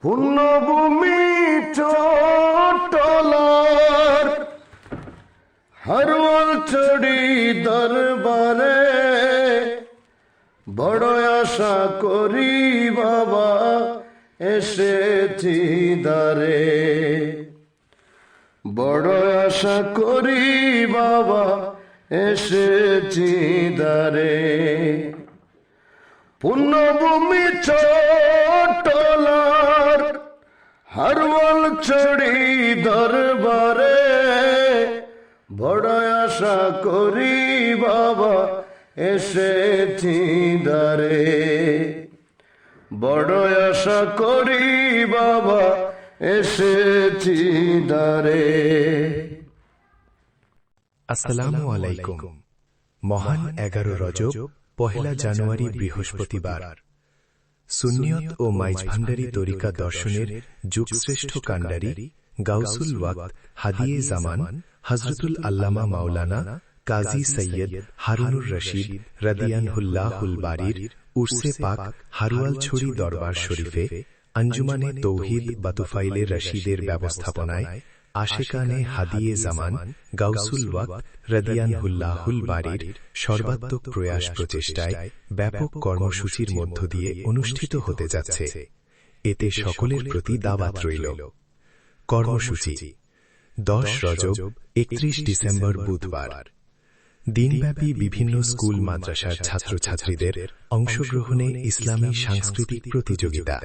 পুণ্যভূমি চটলার হারওয়াল চড়ি দরবারে বড় আশা করি বাবা এসেছি দ্বারে। বড় আশা করি বাবা এসেছি দ্বারে। পুণ্যভূমি চটলার হারওয়াল চড়ি দরবারে বড় আশা করি বাবা এসেছি দ্বারে। বড় আশা করি বাবা এসেছি দ্বারে। আসসালামু আলাইকুম। মহান 11 রজব, পহেলা জানুয়ারি, বৃহস্পতিবার। সুন্নিয়ত ও মাইজ ভান্ডারী তরিকা দর্শনের যুগশ্রেষ্ঠ কান্ডারি গাউসুল ওয়াক্ত হাদিয়ে জামান হযরতুল আল্লামা মাওলানা কাজী সৈয়দ হারুনুর রশিদ রাদিয়ানহুল্লাহুল বারীর উরসে পাক হারওয়াল ছড়ি দরবার শরীফে আঞ্জুমানে তৌহিদ বাতুফাইলে রশিদের ব্যবস্থাপনায় আশেকানে হাদিয়ে জামান গাউসুল ওয়াক্ত রাদিয়ানহুল্লাহুল বারীর সর্বাত্মক প্রয়াস প্রচেষ্টায় ব্যাপক কর্মসূচির মধ্য দিয়ে অনুষ্ঠিত হতে যাচ্ছে। এতে সকলের প্রতি দাওয়াত রইল। কর্মসূচি: 10 রজব 31 ডিসেম্বর বুধবার। দিনব্যাপী বিভিন্ন স্কুল মাদ্রাসার ছাত্রছাত্রীদের অংশগ্রহণে ইসলামী সাংস্কৃতিক প্রতিযোগিতা।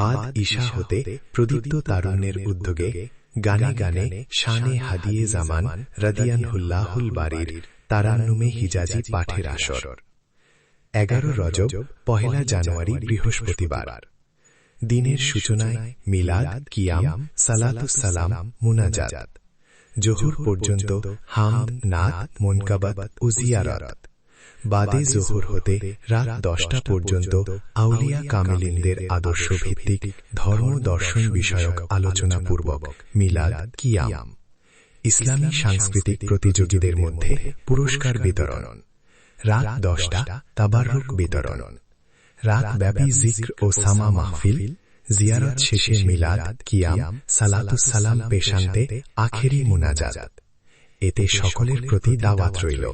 বাদ ঈশা হতে প্রদীপ্ত তারুণ্যের উদ্যোগে গানে গানে শানে হাদিয়ে জামান রাদিয়ানহুল্লাহুল বারীর তারান্নুমে হিজাজি পাঠের আসর। 11 রজব পহেলা জানুয়ারি, বৃহস্পতিবার। দিনের সূচনায় মিলাদ, কিয়াম, সালাতুস সালাম, মুনাজাত। জোহর পর্যন্ত হামদ, নাত, মুনকাবাত ও জিয়ারত। বাদে জোহর হতে রাত 10টা পর্যন্ত আউলিয়া কামিলিনদের আদর্শ ভিত্তিক ধর্ম দর্শন বিষয়ক আলোচনা পূর্বক মিলাদ, কিয়াম। ইসলামী সাংস্কৃতিক প্রতিযোগীদের মধ্যে পুরস্কার বিতরণ। রাত 10টা তাবাররুক বিতরণ। রাত ব্যাপী জিক্র ও সামা মাহফিল। জিয়ারত শেষে মিলাদ, কিয়াম, সালাতুস সালাম পেশান্তে আখেরি মুনাজাত। এতে সকলের প্রতি দাওয়াত রইল।